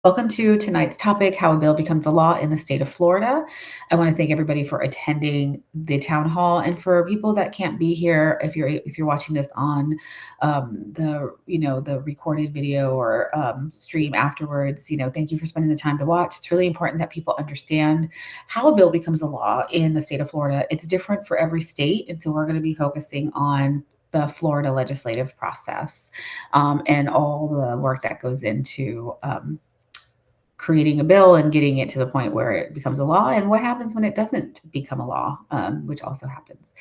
Welcome to tonight's topic, how a bill becomes a law in the state of Florida. I want to thank everybody for attending the town hall, and for people that can't be here, if you're watching this on the recorded video or stream afterwards. Thank you for spending the time to watch. It's really important that people understand how a bill becomes a law in the state of Florida. It's different for every state, and so we're going to be focusing on the Florida legislative process and all the work that goes into creating a bill and getting it to the point where it becomes a law, and what happens when it doesn't become a law, which also happens.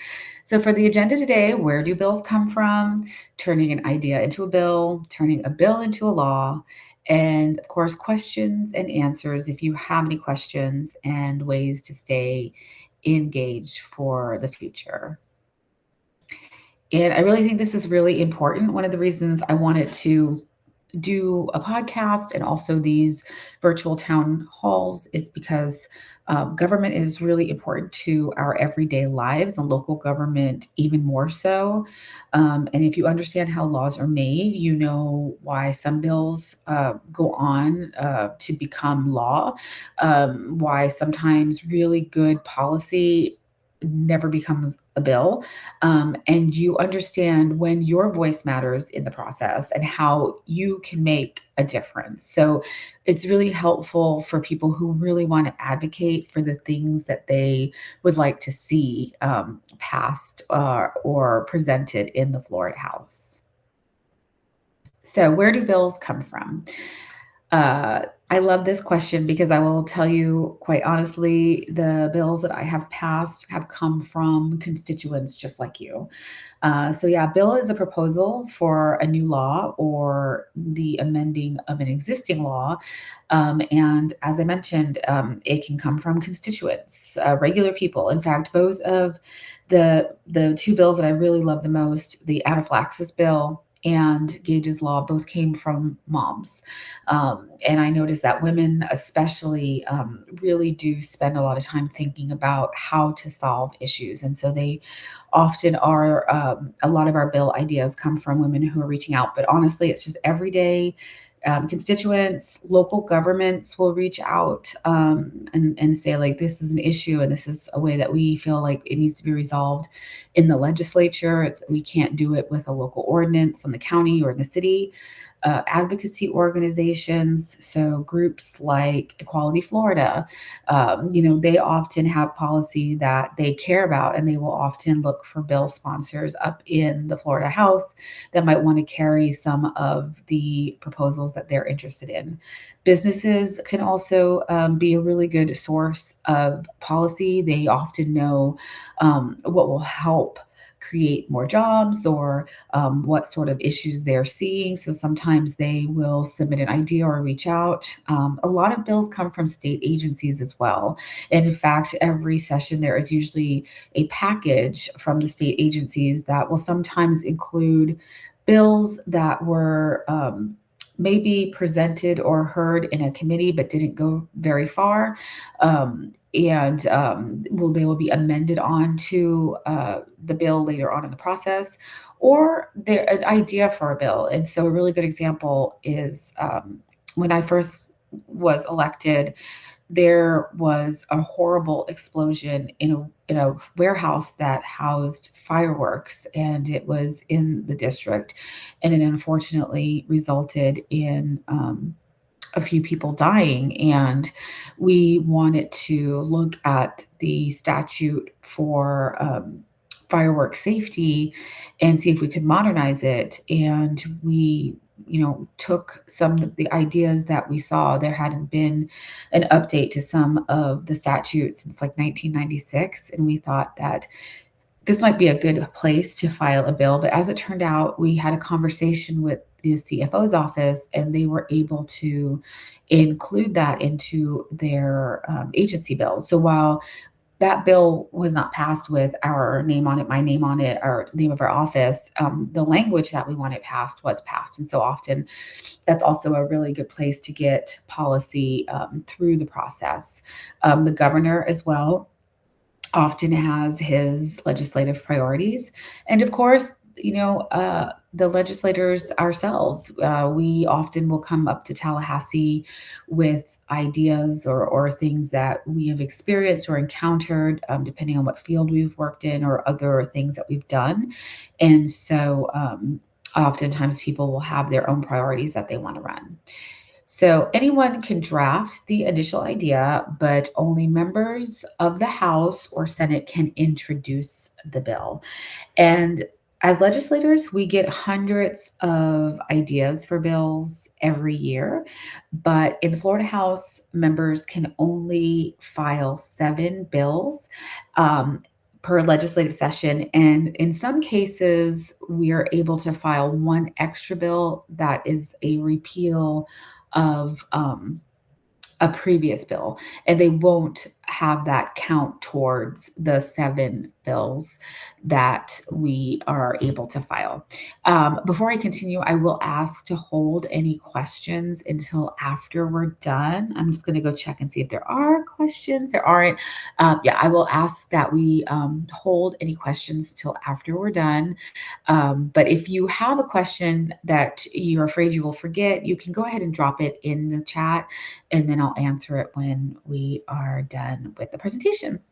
So, for the agenda today, where do bills come from? Turning an idea into a bill, turning a bill into a law, and of course, questions and answers if you have any questions, and ways to stay engaged for the future. And I really think this is really important. One of the reasons I wanted to do a podcast and also these virtual town halls is because government is really important to our everyday lives, and local government even more so. And if you understand how laws are made, you know why some bills go on to become law, why sometimes really good policy never becomes a bill, and you understand when your voice matters in the process and how you can make a difference. So it's really helpful for people who really want to advocate for the things that they would like to see passed or presented in the Florida House. So, where do bills come from? I love this question because I will tell you quite honestly, the bills that I have passed have come from constituents just like you. So, yeah, bill is a proposal for a new law or the amending of an existing law. And as I mentioned, it can come from constituents, regular people. In fact, both of the two bills that I really love the most, the anaphylaxis bill and Gage's law, both came from moms. And I noticed that women, especially, really do spend a lot of time thinking about how to solve issues. And so they often are, a lot of our bill ideas come from women who are reaching out. But honestly, it's just everyday constituents, local governments will reach out and say, like, this is an issue and this is a way that we feel like it needs to be resolved in the legislature. We can't do it with a local ordinance on the county or in the city. Advocacy organizations, so groups like Equality Florida, they often have policy that they care about, and they will often look for bill sponsors up in the Florida House that might want to carry some of the proposals that they're interested in. Businesses can also be a really good source of policy. They often know what will help create more jobs, or what sort of issues they're seeing. So sometimes they will submit an idea or reach out. A lot of bills come from state agencies as well. And in fact, every session there is usually a package from the state agencies that will sometimes include bills that were maybe presented or heard in a committee but didn't go very far. They will be amended on to the bill later on in the process, or they're an idea for a bill. And so, a really good example is when I first was elected, there was a horrible explosion in a warehouse that housed fireworks, and it was in the district, and it unfortunately resulted in a few people dying. And we wanted to look at the statute for firework safety and see if we could modernize it. And we, took some of the ideas that we saw. There hadn't been an update to some of the statutes since like 1996. And we thought that this might be a good place to file a bill. But as it turned out, we had a conversation with the CFO's office, and they were able to include that into their agency bill. So while that bill was not passed with our name on it, my name on it, or name of our office, the language that we wanted passed was passed. And so often that's also a really good place to get policy through the process. The governor as well often has his legislative priorities. And of course, the legislators ourselves. We often will come up to Tallahassee with ideas or things that we have experienced or encountered, depending on what field we've worked in or other things that we've done. And so, oftentimes people will have their own priorities that they want to run. So anyone can draft the initial idea, but only members of the House or Senate can introduce the bill. And as legislators, we get hundreds of ideas for bills every year. But in the Florida House, members can only file 7 bills um, per legislative session. And in some cases, we are able to file one extra bill that is a repeal of a previous bill, and they won't have that count towards the 7 bills that we are able to file. Before I continue, I will ask to hold any questions until after we're done. I'm just going to go check and see if there are questions. There aren't. Yeah, I will ask that we hold any questions till after we're done. But if you have a question that you're afraid you will forget, you can go ahead and drop it in the chat, and then I'll answer it when we are done with the presentation.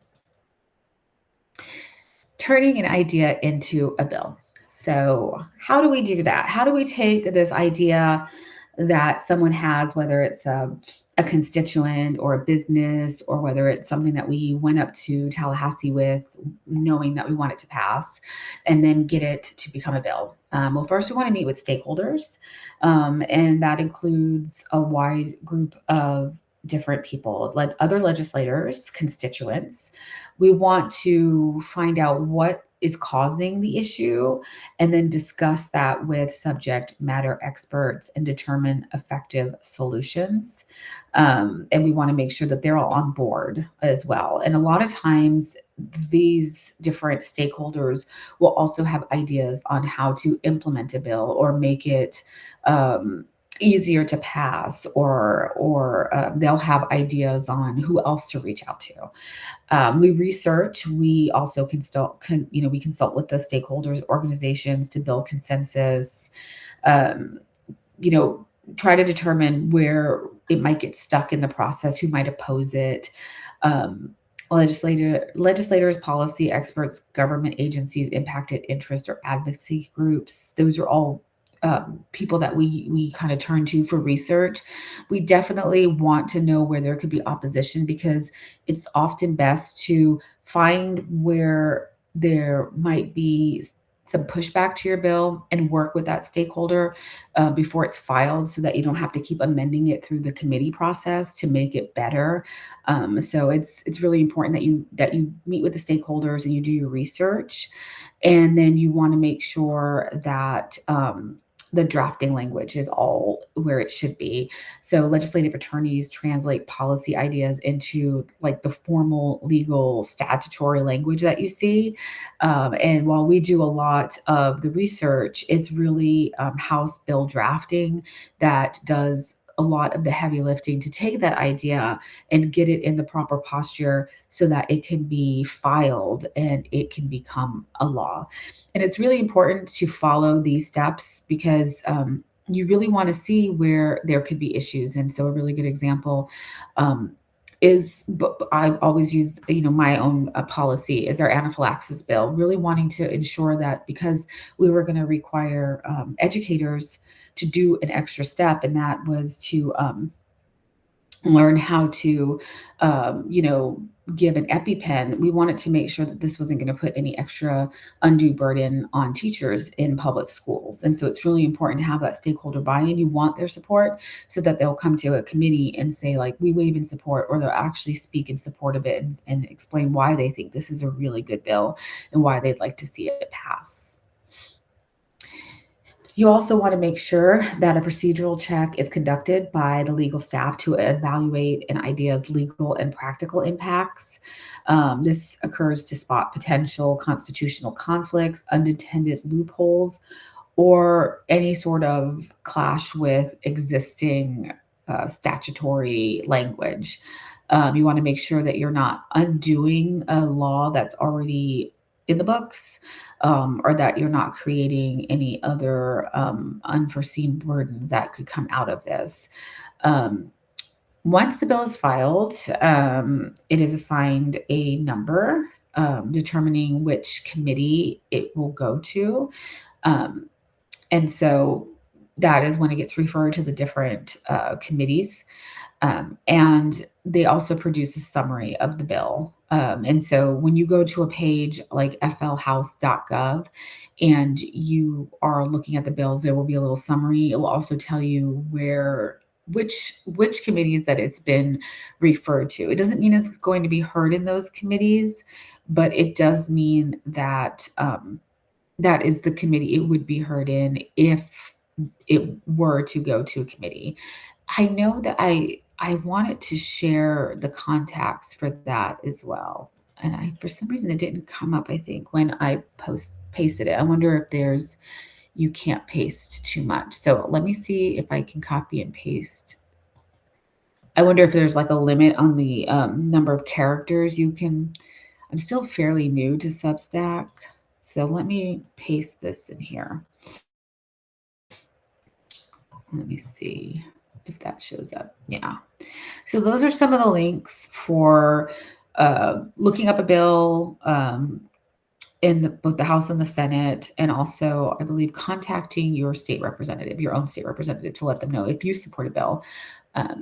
Turning an idea into a bill. So, how do we do that? How do we take this idea that someone has, whether it's a constituent or a business, or whether it's something that we went up to Tallahassee with, knowing that we want it to pass, and then get it to become a bill? Well, first, we want to meet with stakeholders, and that includes a wide group of different people, like other legislators, constituents. We want to find out what is causing the issue and then discuss that with subject matter experts and determine effective solutions. And we want to make sure that they're all on board as well. And a lot of times, these different stakeholders will also have ideas on how to implement a bill or make it easier to pass, or they'll have ideas on who else to reach out to. We research. We also we consult with the stakeholders, organizations to build consensus. Um, you know, Try to determine where it might get stuck in the process, who might oppose it. Legislators, policy experts, government agencies, impacted interest or advocacy groups. Those are all people that we kind of turn to for research. We definitely want to know where there could be opposition, because it's often best to find where there might be some pushback to your bill and work with that stakeholder before it's filed, so that you don't have to keep amending it through the committee process to make it better. So it's really important that you meet with the stakeholders and you do your research, and then you want to make sure that the drafting language is all where it should be. So legislative attorneys translate policy ideas into like the formal legal statutory language that you see. And while we do a lot of the research, it's really House bill drafting that does a lot of the heavy lifting to take that idea and get it in the proper posture so that it can be filed and it can become a law. And it's really important to follow these steps, because you really want to see where there could be issues. And so a really good example um, but I always use, my own policy is our anaphylaxis bill, really wanting to ensure that, because we were going to require educators to do an extra step, and that was to learn how to, give an EpiPen. We wanted to make sure that this wasn't going to put any extra undue burden on teachers in public schools. And so it's really important to have that stakeholder buy-in. You want their support so that they'll come to a committee and say, like, we waive in support, or they'll actually speak in support of it and explain why they think this is a really good bill and why they'd like to see it pass. You also want to make sure that a procedural check is conducted by the legal staff to evaluate an idea's legal and practical impacts. This occurs to spot potential constitutional conflicts, unintended loopholes, or any sort of clash with existing statutory language. You want to make sure that you're not undoing a law that's already in the books. or that you're not creating any other unforeseen burdens that could come out of this. Um, Once the bill is filed, it is assigned a number determining which committee it will go to. Um, and so that is when it gets referred to the different committees. And they also produce a summary of the bill. And so when you go to a page like flhouse.gov and you are looking at the bills, there will be a little summary. It will also tell you which committees that it's been referred to. It doesn't mean it's going to be heard in those committees, but it does mean that that is the committee it would be heard in if it were to go to a committee. I know that I wanted to share the contacts for that as well, and I for some reason, it didn't come up, I think, when I pasted it. I wonder if there's you can't paste too much. So let me see if I can copy and paste. I wonder if there's, like, a limit on the, number of characters you can. I'm still fairly new to Substack, so let me paste this in here. Let me see if that shows up. Yeah. So those are some of the links for looking up a bill in both the House and the Senate, and also, I believe, contacting your state representative, your own state representative, to let them know if you support a bill,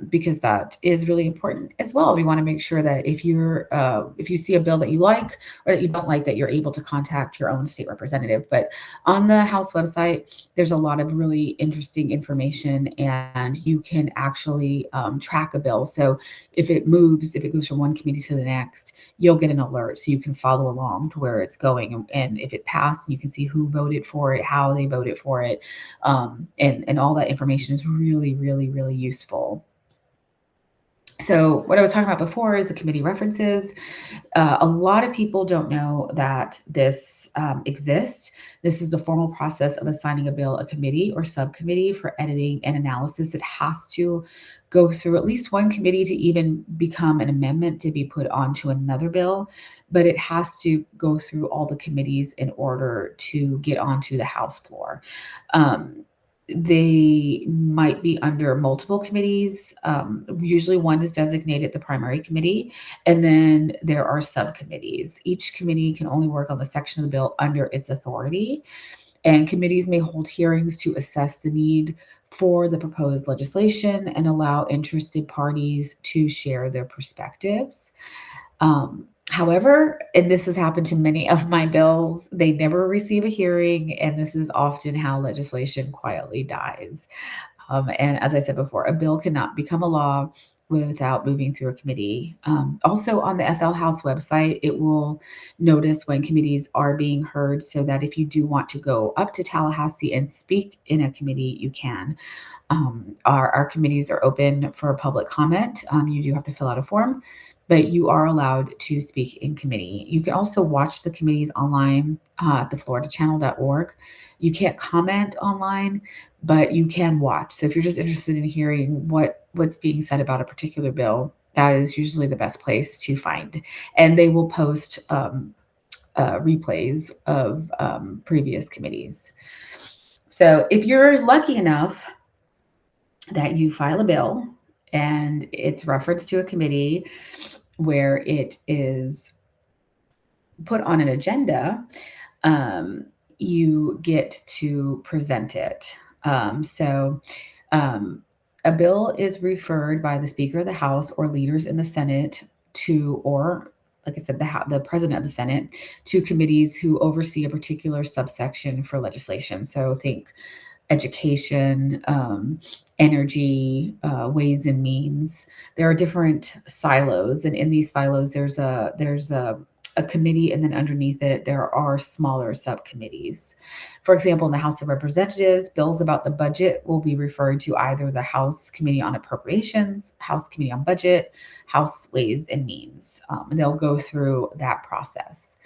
because that is really important as well. We want to make sure that if you see a bill that you like or that you don't like, that you're able to contact your own state representative. But on the House website, there's a lot of really interesting information, and you can actually track a bill. So if it moves, if it goes from one committee to the next, you'll get an alert so you can follow along to where it's going. And if it passed, you can see who voted for it, how they voted for it, and all that information is really, really, really useful. So what I was talking about before is the committee references. A lot of people don't know that this exists. This is the formal process of assigning a bill a committee or subcommittee for editing and analysis. It has to go through at least one committee to even become an amendment to be put onto another bill, but it has to go through all the committees in order to get onto the House floor. Um, they might be under multiple committees. Usually one is designated the primary committee, and then there are subcommittees. Each committee can only work on the section of the bill under its authority, and committees may hold hearings to assess the need for the proposed legislation and allow interested parties to share their perspectives. However, and this has happened to many of my bills, they never receive a hearing, and this is often how legislation quietly dies. And as I said before, a bill cannot become a law without moving through a committee. Also, on the FL House website, it will notice when committees are being heard, so that if you do want to go up to Tallahassee and speak in a committee, you can. Our committees are open for public comment. You do have to fill out a form, but you are allowed to speak in committee. You can also watch the committees online at the floridachannel.org. You can't comment online, but you can watch. So if you're just interested in hearing what's being said about a particular bill, that is usually the best place to find. And they will post replays of previous committees. So if you're lucky enough that you file a bill and it's referenced to a committee where it is put on an agenda, you get to present it. A bill is referred by the Speaker of the House or leaders in the Senate to, or like I said, the President of the Senate, to committees who oversee a particular subsection for legislation. So think education, energy, ways and means. There are different silos, and in these silos, there's a committee, and then underneath it, there are smaller subcommittees. For example, in the House of Representatives, bills about the budget will be referred to either the House Committee on Appropriations, House Committee on Budget, House Ways and Means, and they'll go through that process.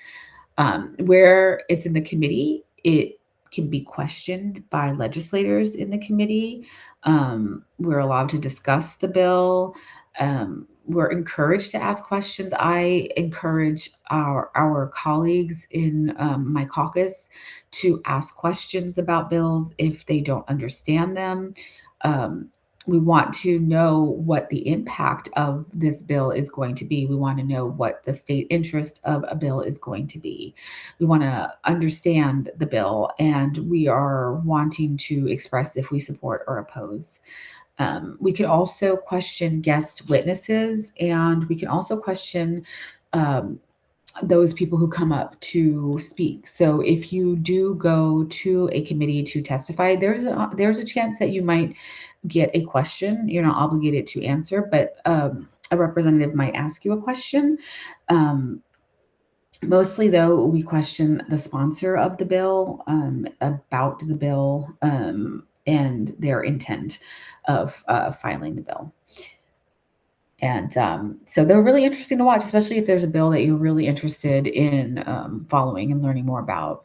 Where it's in the committee, it can be questioned by legislators in the committee. We're allowed to discuss the bill. we're encouraged to ask questions. I encourage our colleagues in my caucus to ask questions about bills if they don't understand them. Um, we want to know what the impact of this bill is going to be. We want to know what the state interest of a bill is going to be. We want to understand the bill, and we are wanting to express if we support or oppose. We can also question guest witnesses, and we can also question um, those people who come up to speak. So if you do go to a committee to testify, there's a chance that you might get a question. You're not obligated to answer, but a representative might ask you a question. Um, Mostly, though, we question the sponsor of the bill, about the bill, and their intent of filing the bill. And so they're really interesting to watch, especially if there's a bill that you're really interested in following and learning more about.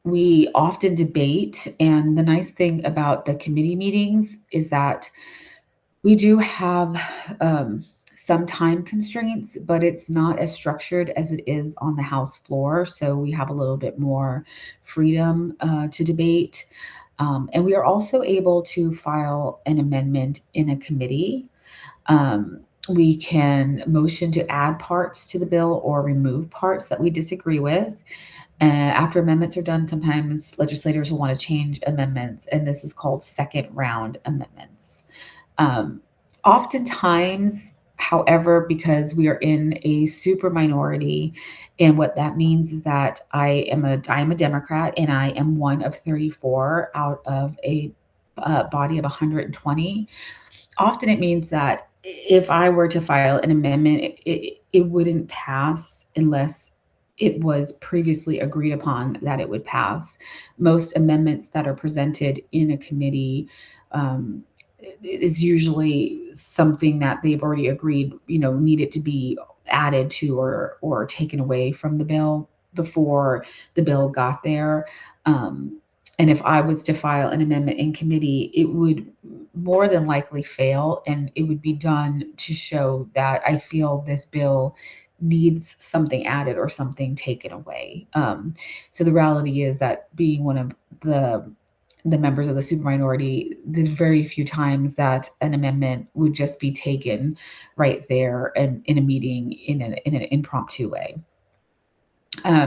We often debate, and the nice thing about the committee meetings is that we do have some time constraints, but it's not as structured as it is on the House floor. So we have a little bit more freedom to debate. And we are also able to file an amendment in a committee. We can motion to add parts to the bill or remove parts that we disagree with. After amendments are done, sometimes legislators will want to change amendments, and this is called second round amendments. Um, Oftentimes, however, because we are in a super minority, and what that means is that I am a Democrat, and I am one of 34 out of a body of 120. Often it means that if I were to file an amendment, it wouldn't pass unless it was previously agreed upon that it would pass. Most amendments that are presented in a committee um, is usually something that they've already agreed, needed to be added to or taken away from the bill before the bill got there. Um, and if I was to file an amendment in committee, it would more than likely fail, and it would be done to show that I feel this bill needs something added or something taken away. So the reality is that being one of the members of the superminority, the very few times that an amendment would just be taken right there and in a meeting in an impromptu way.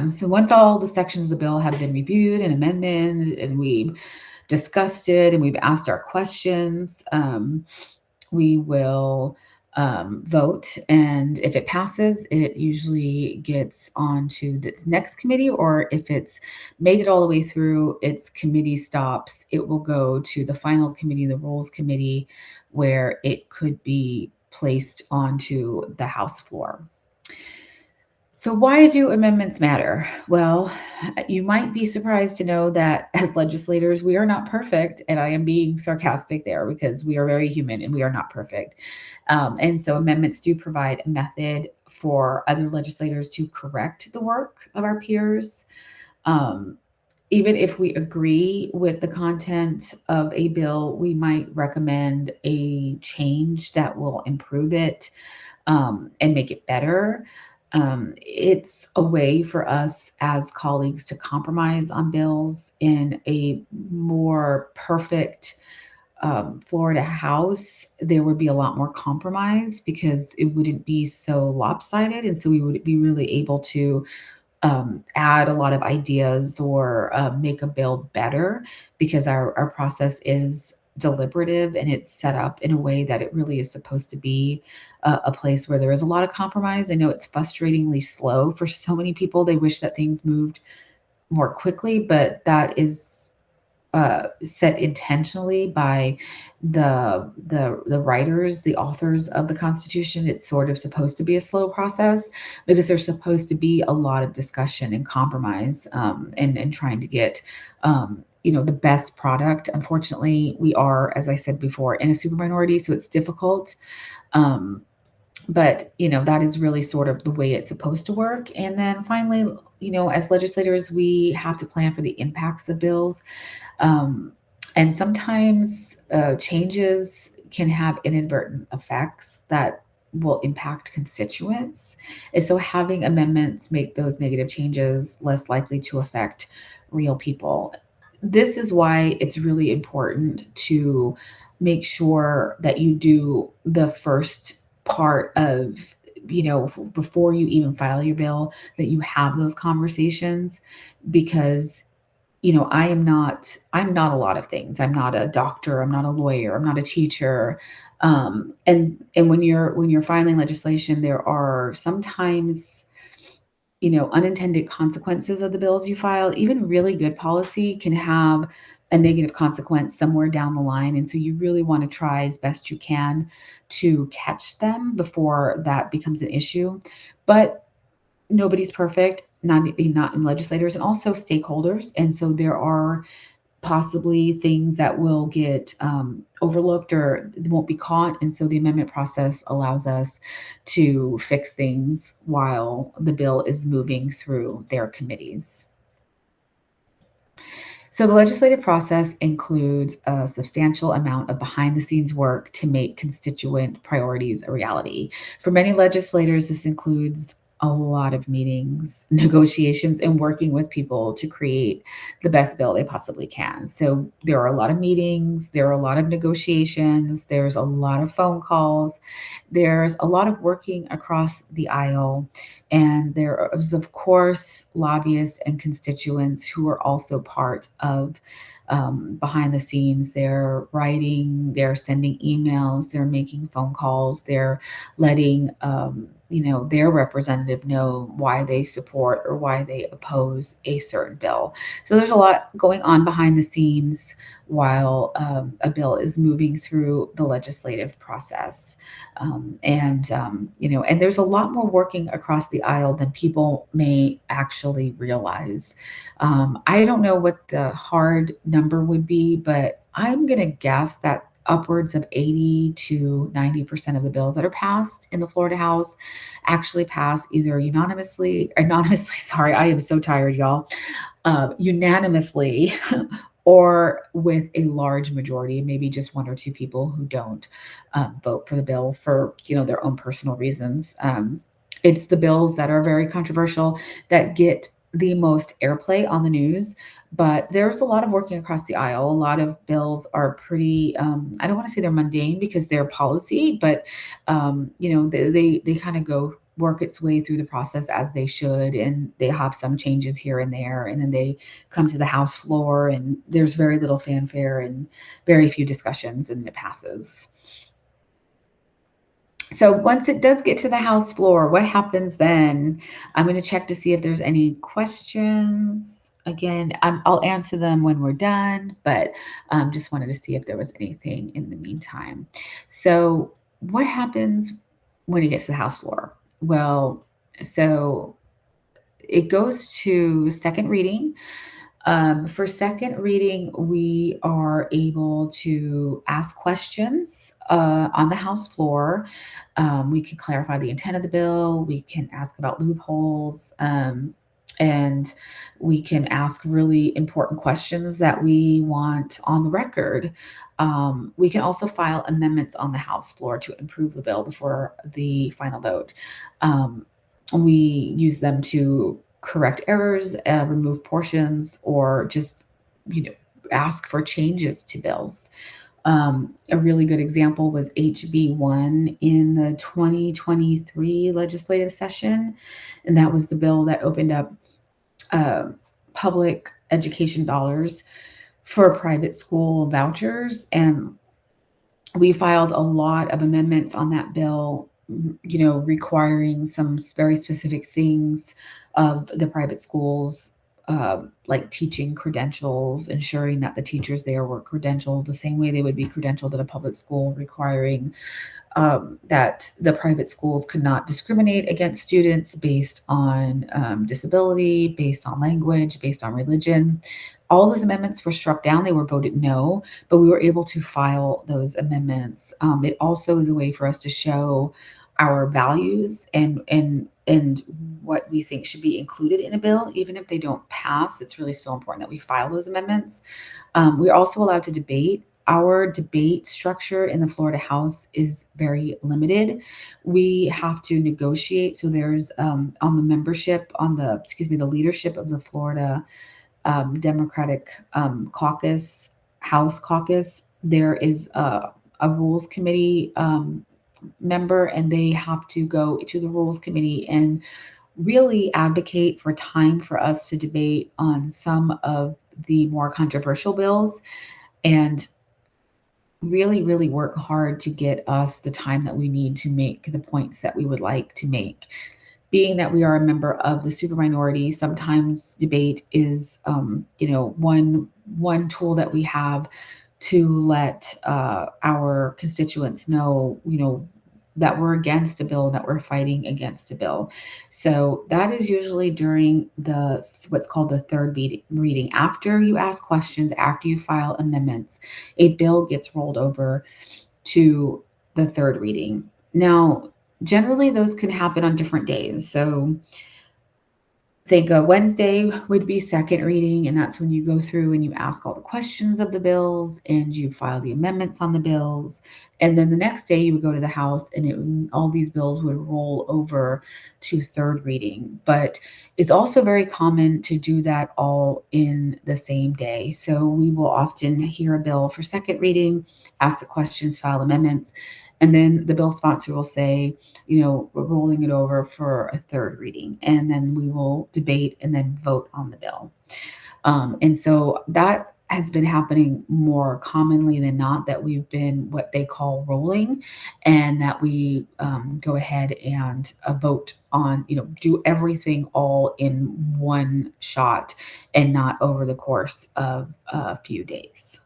So once all the sections of the bill have been reviewed and amendment, and we've discussed it and we've asked our questions, we will vote. And if it passes, it usually gets on to the next committee, or if it's made it all the way through, its committee stops, it will go to the final committee, the Rules Committee, where it could be placed onto the House floor. So, why do amendments matter? Well, you might be surprised to know that as legislators, we are not perfect. And I am being sarcastic there because we are very human and we are not perfect. And so, amendments do provide a method for other legislators to correct the work of our peers. Um, Even if we agree with the content of a bill, we might recommend a change that will improve it and make it better. It's a way for us as colleagues to compromise on bills. In a more perfect Florida House, there would be a lot more compromise because it wouldn't be so lopsided. And so we would be really able to add a lot of ideas or make a bill better because our process is deliberative and it's set up in a way that it really is supposed to be a place where there is a lot of compromise. I know it's frustratingly slow for so many people. They wish that things moved more quickly, but that is set intentionally by the writers, the authors of the Constitution. It's sort of supposed to be a slow process because there's supposed to be a lot of discussion and compromise, and trying to get the best product. Unfortunately, we are, as I said before, in a super minority, so it's difficult. Um, but that is really sort of the way it's supposed to work. And then finally, as legislators, we have to plan for the impacts of bills. um, and sometimes changes can have inadvertent effects that will impact constituents. And so having amendments make those negative changes less likely to affect real people. This is why it's really important to make sure that you do the first part of, before you even file your bill, that you have those conversations because I'm not a lot of things. I'm not a doctor, I'm not a lawyer, I'm not a teacher. And when you're filing legislation, there are sometimes, unintended consequences of the bills you file. Even really good policy can have a negative consequence somewhere down the line. And so you really want to try as best you can to catch them before that becomes an issue. But nobody's perfect, not in legislators and also stakeholders, and so there are possibly things that will get, overlooked or won't be caught, and so the amendment process allows us to fix things while the bill is moving through their committees. So the legislative process includes a substantial amount of behind the scenes work to make constituent priorities a reality. For many legislators, this includes a lot of meetings, negotiations, and working with people to create the best bill they possibly can. So there are a lot of meetings, there are a lot of negotiations, there's a lot of phone calls, there's a lot of working across the aisle, and there is, of course, lobbyists and constituents who are also part of behind the scenes. They're writing, they're sending emails, they're making phone calls, they're letting their representative know why they support or why they oppose a certain bill. So there's a lot going on behind the scenes while a bill is moving through the legislative process. And there's a lot more working across the aisle than people may actually realize. I don't know what the hard number would be, but I'm going to guess that upwards of 80 to 90% of the bills that are passed in the Florida House actually pass either anonymously, sorry, I am so tired, y'all, unanimously, or with a large majority, maybe just one or two people who don't vote for the bill for their own personal reasons. It's the bills that are very controversial that get the most airplay on the news, but there's a lot of working across the aisle. A lot of bills are pretty, I don't want to say they're mundane because they're policy, but they kind of go work its way through the process as they should, and they have some changes here and there, and then they come to the House floor, and there's very little fanfare and very few discussions, and it passes. So once it does get to the House floor, what happens then? I'm going to check to see if there's any questions. Again, I'll answer them when we're done, but just wanted to see if there was anything in the meantime. So, what happens when it gets to the House floor? Well, so it goes to second reading. For second reading, we are able to ask questions on the House floor. We can clarify the intent of the bill. We can ask about loopholes. And we can ask really important questions that we want on the record. We can also file amendments on the House floor to improve the bill before the final vote. We use them to correct errors, remove portions, or just, you know, ask for changes to bills. A really good example was HB1 in the 2023 legislative session, and that was the bill that opened up uh, public education dollars for private school vouchers. And we filed a lot of amendments on that bill, requiring some very specific things of the private schools, like teaching credentials, ensuring that the teachers there were credentialed the same way they would be credentialed at a public school, requiring that the private schools could not discriminate against students based on disability, based on language, based on religion. All those amendments were struck down. They were voted no, but we were able to file those amendments. It also is a way for us to show our values and what we think should be included in a bill, even if they don't pass. It's really still important that we file those amendments. We're also allowed to debate our debate structure in the Florida House is very limited. We have to negotiate. So there's on the membership, on the excuse me, the leadership of the Florida Democratic caucus, House caucus. There is a rules committee member, and they have to go to the rules committee and really advocate for time for us to debate on some of the more controversial bills and really, really work hard to get us the time that we need to make the points that we would like to make. Being that we are a member of the super minority, sometimes debate is, one tool that we have to let our constituents know, that we're against a bill, that we're fighting against a bill. So that is usually during the what's called the third reading. After you ask questions, after you file amendments, a bill gets rolled over to the third reading. Now, generally, those can happen on different days. So think a Wednesday would be second reading, and that's when you go through and you ask all the questions of the bills and you file the amendments on the bills. And then the next day you would go to the House and all these bills would roll over to third reading. But it's also very common to do that all in the same day. So we will often hear a bill for second reading, ask the questions, file amendments, and then the bill sponsor will say, we're rolling it over for a third reading, and then we will debate and then vote on the bill. And so that has been happening more commonly than not, that we've been what they call rolling, and that we go ahead and vote on, do everything all in one shot and not over the course of a few days.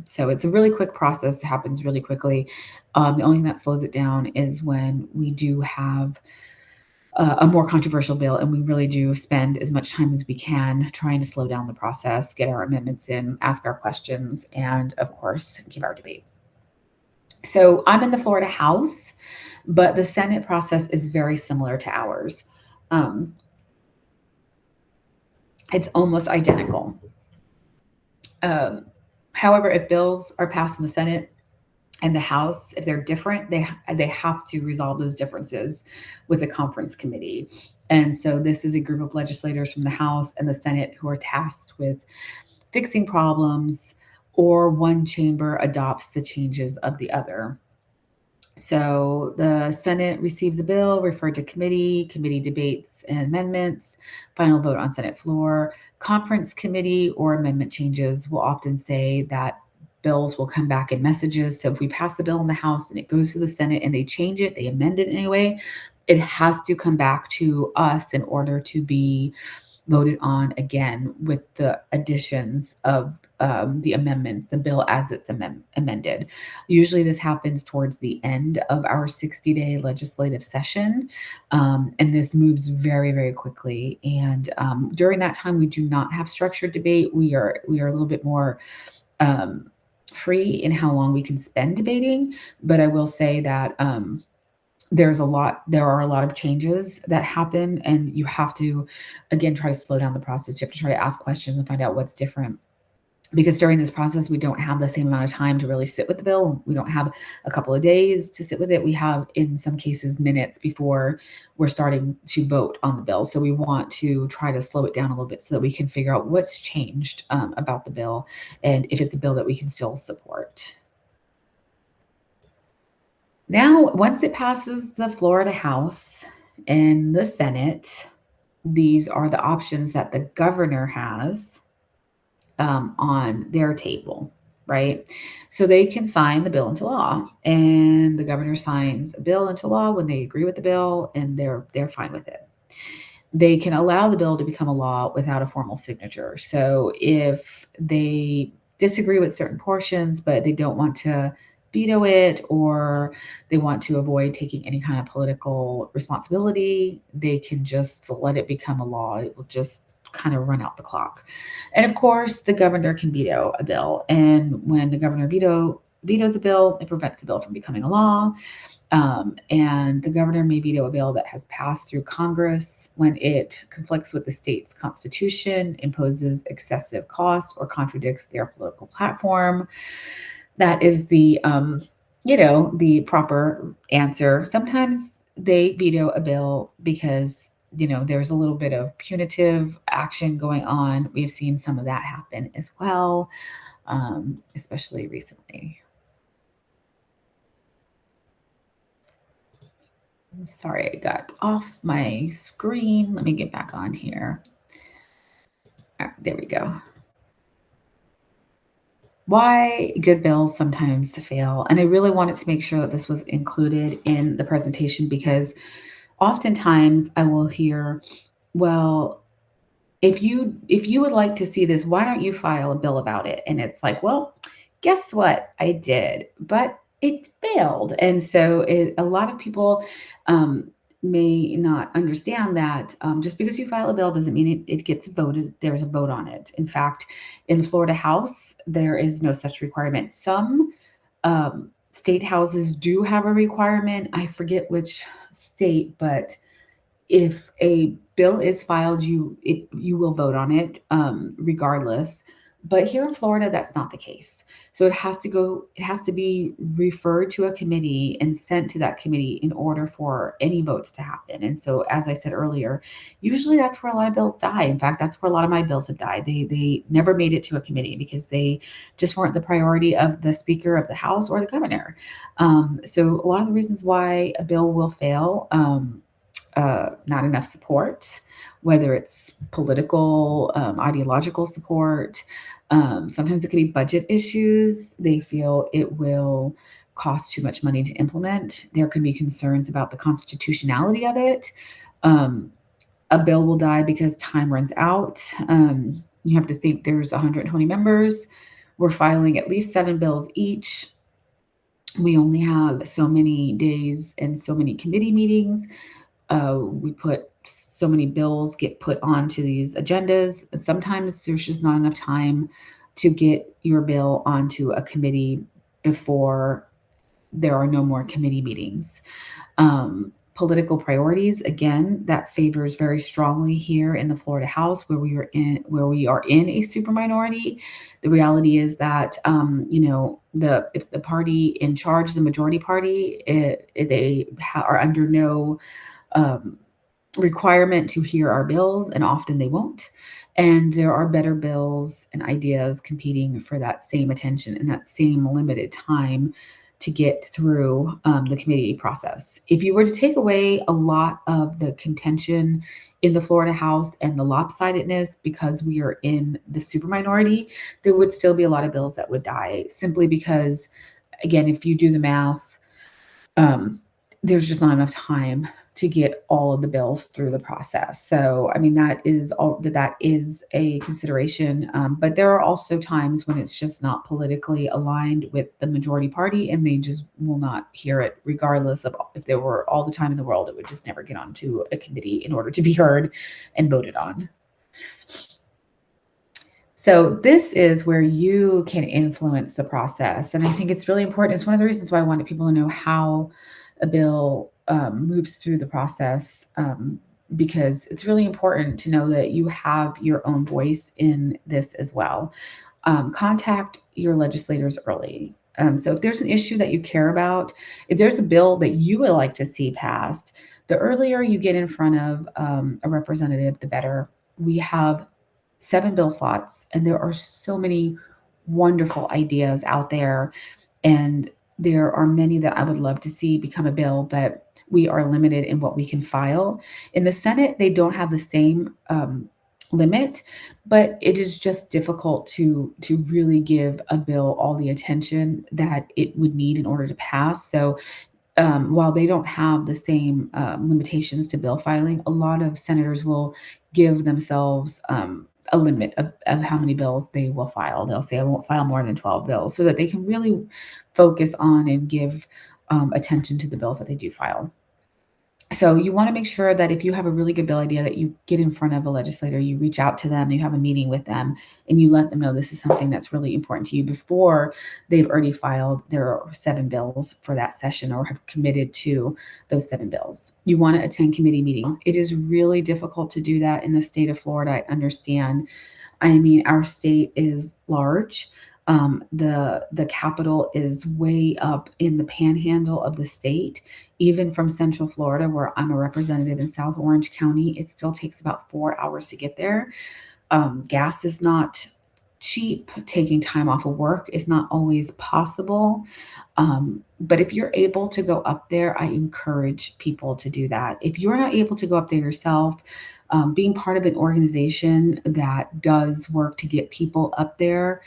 So it's a really quick process. It happens really quickly. The only thing that slows it down is when we do have a more controversial bill, and we really do spend as much time as we can trying to slow down the process, get our amendments in, ask our questions, and of course, give our debate. So I'm in the Florida House, but the Senate process is very similar to ours. Um, it's almost identical. Um, However, if bills are passed in the Senate and the House, if they're different, they have to resolve those differences with a conference committee. And so this is a group of legislators from the House and the Senate who are tasked with fixing problems, or one chamber adopts the changes of the other. So the Senate receives a bill, referred to committee, committee debates and amendments, final vote on Senate floor. Conference committee or amendment changes will often say that bills will come back in messages. So if we pass the bill in the House and it goes to the Senate and they change it, they amend it anyway, it has to come back to us in order to be voted on again with the additions of the amendments, the bill as it's amended. Usually this happens towards the end of our 60-day legislative session, and this moves very, very quickly. And during that time, we do not have structured debate. We are a little bit more free in how long we can spend debating, but I will say that there are a lot of changes that happen, and you have to, again, try to slow down the process. You have to try to ask questions and find out what's different, because during this process, we don't have the same amount of time to really sit with the bill. We don't have a couple of days to sit with it. We have, in some cases, minutes before we're starting to vote on the bill. So we want to try to slow it down a little bit so that we can figure out what's changed about the bill, and if it's a bill that we can still support. Now, once it passes the Florida House and the Senate, these are the options that the governor has on their table, right? So they can sign the bill into law, and the governor signs a bill into law when they agree with the bill and they're fine with it. They can allow the bill to become a law without a formal signature. So if they disagree with certain portions, but they don't want to veto it, or they want to avoid taking any kind of political responsibility, they can just let it become a law. It will just kind of run out the clock. And of course, the governor can veto a bill. And when the governor vetoes a bill, it prevents the bill from becoming a law. And the governor may veto a bill that has passed through Congress when it conflicts with the state's constitution, imposes excessive cost, or contradicts their political platform. that is the proper answer. Sometimes they veto a bill because, there's a little bit of punitive action going on. We've seen some of that happen as well, especially recently. I'm sorry, I got off my screen. Let me get back on here. There we go. Why good bills sometimes fail. And I really wanted to make sure that this was included in the presentation because oftentimes I will hear, well, if you would like to see this, why don't you file a bill about it? And it's like, well, guess what? I did, but it failed. And so a lot of people may not understand that just because you file a bill doesn't mean it gets voted. There's a vote on it. In fact, in the Florida House, there is no such requirement. Some state houses do have a requirement. I forget which state, but if a bill is filed, you will vote on it regardless. But here in Florida, that's not the case. So it has to be referred to a committee and sent to that committee in order for any votes to happen. And so, as I said earlier, usually that's where a lot of bills die. In fact, that's where a lot of my bills have died. They never made it to a committee because they just weren't the priority of the Speaker of the House or the governor. So a lot of the reasons why a bill will fail. Not enough support, whether it's political, ideological support. Sometimes it could be budget issues. They feel it will cost too much money to implement. There could be concerns about the constitutionality of it. Um, a bill will die because time runs out. You have to think there's 120 members. We're filing at least 7 bills each. We only have so many days and so many committee meetings. We put so many bills get put onto these agendas. Sometimes there's just not enough time to get your bill onto a committee before there are no more committee meetings. Political priorities, again, that favors very strongly here in the Florida House, where we are in a super minority. The reality is that if the party in charge, the majority party, are under no um, requirement to hear our bills, and often they won't. And there are better bills and ideas competing for that same attention and that same limited time to get through the committee process. If you were to take away a lot of the contention in the Florida House and the lopsidedness because we are in the super minority, there would still be a lot of bills that would die simply because, again, if you do the math, um, there's just not enough time to get all of the bills through the process. So, I mean, that is a consideration. But there are also times when it's just not politically aligned with the majority party, and they just will not hear it, regardless of if there were all the time in the world. It would just never get onto a committee in order to be heard and voted on. So this is where you can influence the process. And I think it's really important. It's one of the reasons why I wanted people to know how a bill moves through the process, because it's really important to know that you have your own voice in this as well. Contact your legislators early. So if there's an issue that you care about, if there's a bill that you would like to see passed, the earlier you get in front of a representative, the better. We have 7 bill slots, and there are so many wonderful ideas out there. And there are many that I would love to see become a bill, but we are limited in what we can file. In the Senate, they don't have the same limit, but it is just difficult to really give a bill all the attention that it would need in order to pass. So while they don't have the same limitations to bill filing, a lot of senators will give themselves a limit of how many bills they will file. They'll say, I won't file more than 12 bills so that they can really focus on and give attention to the bills that they do file. So you want to make sure that if you have a really good bill idea that you get in front of a legislator, you reach out to them, you have a meeting with them, and you let them know this is something that's really important to you before they've already filed their 7 bills for that session or have committed to those 7 bills. You want to attend committee meetings. It is really difficult to do that in the state of Florida. I understand. I mean, our state is large. The capital is way up in the panhandle of the state. Even from Central Florida, where I'm a representative in South Orange County, it still takes about 4 hours to get there. Gas is not cheap. Taking time off of work is not always possible. But if you're able to go up there, I encourage people to do that. If you're not able to go up there yourself, being part of an organization that does work to get people up there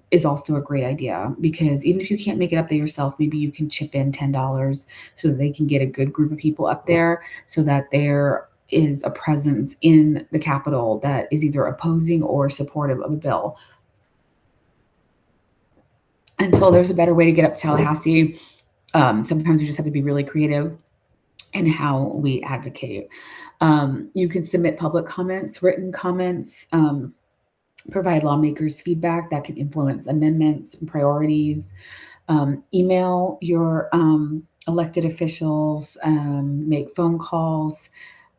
is also a great idea, because even if you can't make it up there yourself, maybe you can chip in $10 so that they can get a good group of people up there, so that there is a presence in the Capitol that is either opposing or supportive of a bill. Until there's a better way to get up to Tallahassee, sometimes we just have to be really creative in how we advocate. You can submit public comments, written comments, provide lawmakers feedback that can influence amendments and priorities. Email your elected officials, make phone calls.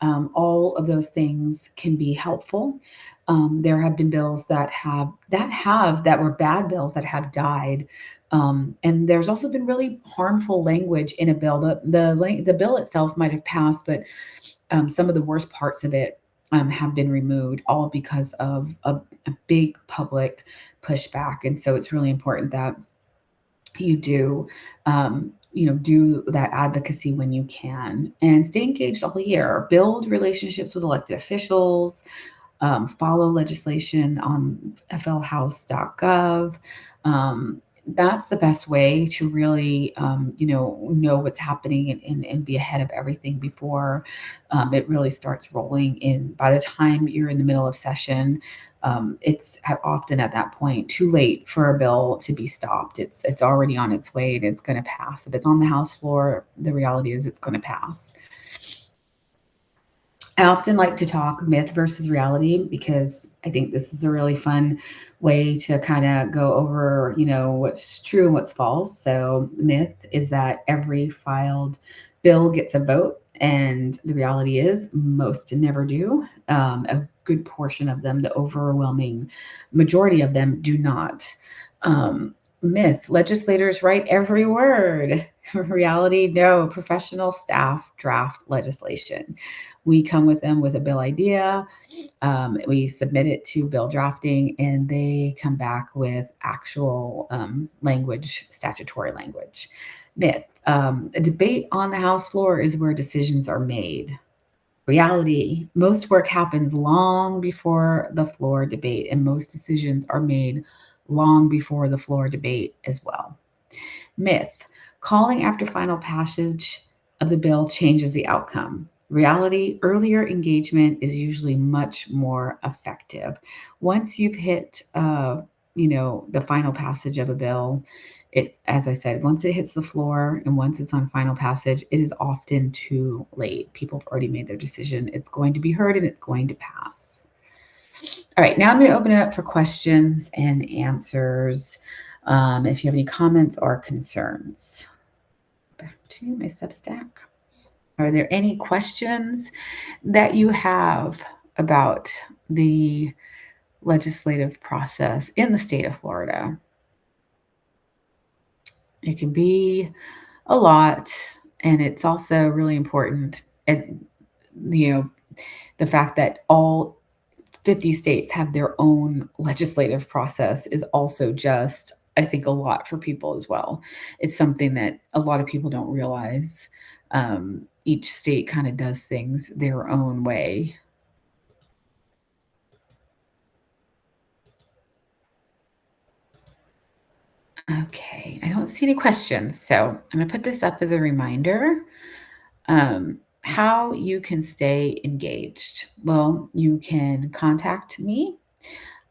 All of those things can be helpful. There have been bills that were bad bills that have died, and there's also been really harmful language in a bill. The bill itself might have passed, but some of the worst parts of it have been removed, all because of a big public pushback. And so it's really important that you do, do that advocacy when you can, and stay engaged all year. Build relationships with elected officials. Follow legislation on flhouse.gov. That's the best way to really, know what's happening, and be ahead of everything before it really starts rolling in. By the time you're in the middle of session, it's often at that point too late for a bill to be stopped. It's already on its way, and it's going to pass. If it's on the House floor, the reality is it's going to pass. I often like to talk myth versus reality, because I think this is a really fun way to kind of go over, what's true and what's false. So, myth is that every filed bill gets a vote, and the reality is most never do. A good portion of them, the overwhelming majority of them, do not. Myth, legislators write every word. Reality, no, professional staff draft legislation. We come with them with a bill idea. We submit it to bill drafting, and they come back with actual language, statutory language. Myth, a debate on the House floor is where decisions are made. Reality, most work happens long before the floor debate, and most decisions are made long before the floor debate as well. Myth, calling after final passage of the bill changes the outcome. Reality, earlier engagement is usually much more effective. Once you've hit, the final passage of a bill, as I said, once it hits the floor and once it's on final passage, it is often too late. People have already made their decision. It's going to be heard and it's going to pass. All right, now I'm going to open it up for questions and answers. If you have any comments or concerns. Back to my Substack. Are there any questions that you have about the legislative process in the state of Florida? It can be a lot, and it's also really important. And, the fact that all 50 states have their own legislative process is also just, I think, a lot for people as well. It's something that a lot of people don't realize. Each state kind of does things their own way. Okay, I don't see any questions, so I'm going to put this up as a reminder. How you can stay engaged. Well, you can contact me.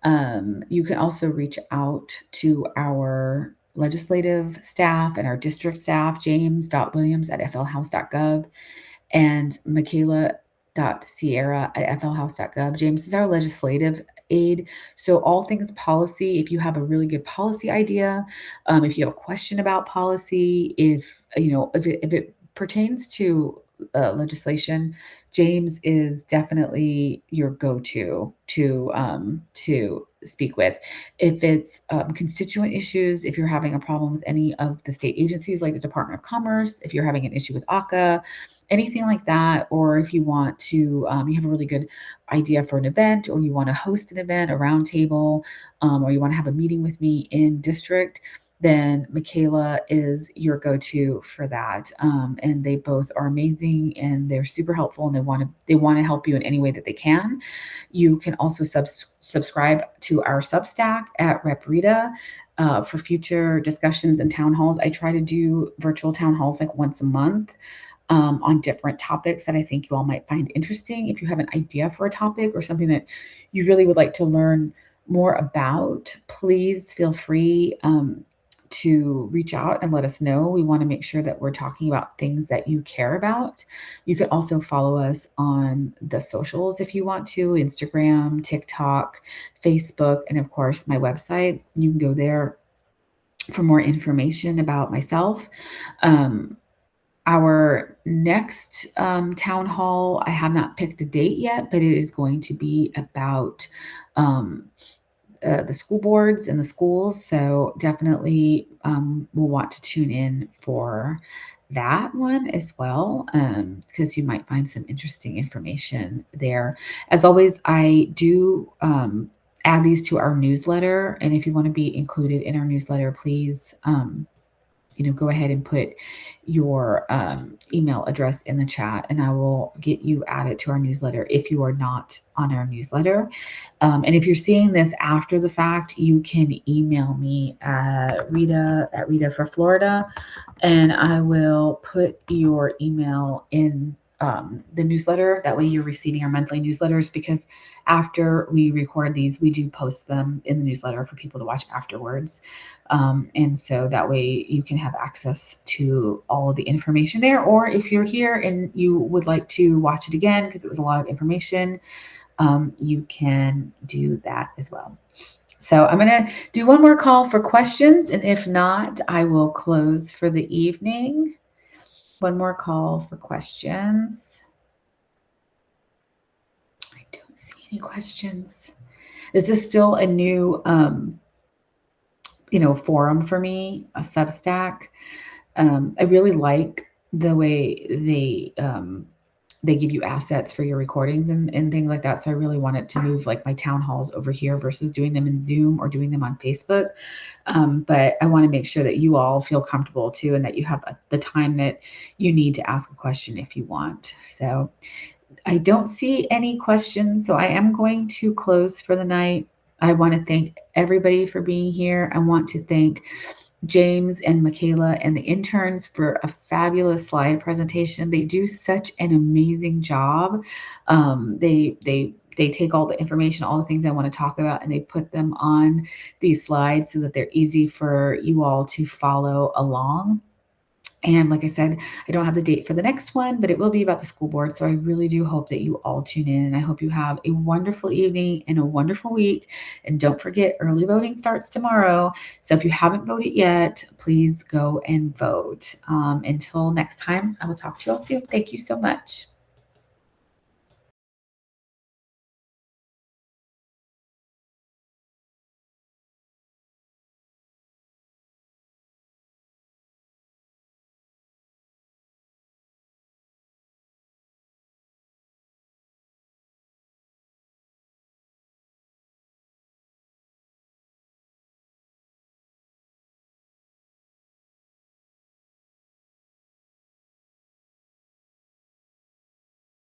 You can also reach out to our legislative staff and our district staff, james.williams@flhouse.gov and michaela.sierra@flhouse.gov. James is our legislative aide. So all things policy, if you have a really good policy idea, if you have a question about policy, if it pertains to legislation, James is definitely your go-to to speak with. If it's constituent issues, if you're having a problem with any of the state agencies like the Department of Commerce, if you're having an issue with ACA, anything like that, or if you want to, you have a really good idea for an event, or you want to host an event, a roundtable, or you want to have a meeting with me in district, then Michaela is your go-to for that. And they both are amazing and they're super helpful and they want to help you in any way that they can. You can also subscribe to our Substack at Rep Rita for future discussions and town halls. I try to do virtual town halls like once a month on different topics that I think you all might find interesting. If you have an idea for a topic or something that you really would like to learn more about, please feel free to reach out and let us know. We want to make sure that we're talking about things that you care about. You can also follow us on the socials if you want to: Instagram, TikTok, Facebook, and of course, my website. You can go there for more information about myself. Um, our next town hall, I have not picked a date yet, but it is going to be about um, the school boards and the schools. So definitely we'll want to tune in for that one as well, because you might find some interesting information there. As always, I do add these to our newsletter. And if you want to be included in our newsletter, please go ahead and put your email address in the chat and I will get you added to our newsletter if you are not on our newsletter. And if you're seeing this after the fact, you can email me at Rita for Florida, and I will put your email in the newsletter. That way you're receiving our monthly newsletters, because after we record these, we do post them in the newsletter for people to watch afterwards. And so that way you can have access to all of the information there. Or if you're here and you would like to watch it again because it was a lot of information, you can do that as well. So I'm going to do one more call for questions. And if not, I will close for the evening. One more call for questions. I don't see any questions. Is this still a new forum for me, a Substack? I really like the way they give you assets for your recordings and things like that. So I really wanted to move like my town halls over here versus doing them in Zoom or doing them on Facebook. But I want to make sure that you all feel comfortable too, and that you have the time that you need to ask a question if you want. So I don't see any questions, so I am going to close for the night. I want to thank everybody for being here. I want to thank James and Michaela and the interns for a fabulous slide presentation. They do such an amazing job. They take all the information, all the things I want to talk about, and they put them on these slides so that they're easy for you all to follow along. And like I said, I don't have the date for the next one, but it will be about the school board. So I really do hope that you all tune in. And I hope you have a wonderful evening and a wonderful week. And don't forget, early voting starts tomorrow. So if you haven't voted yet, please go and vote. Until next time, I will talk to you all soon. Thank you so much.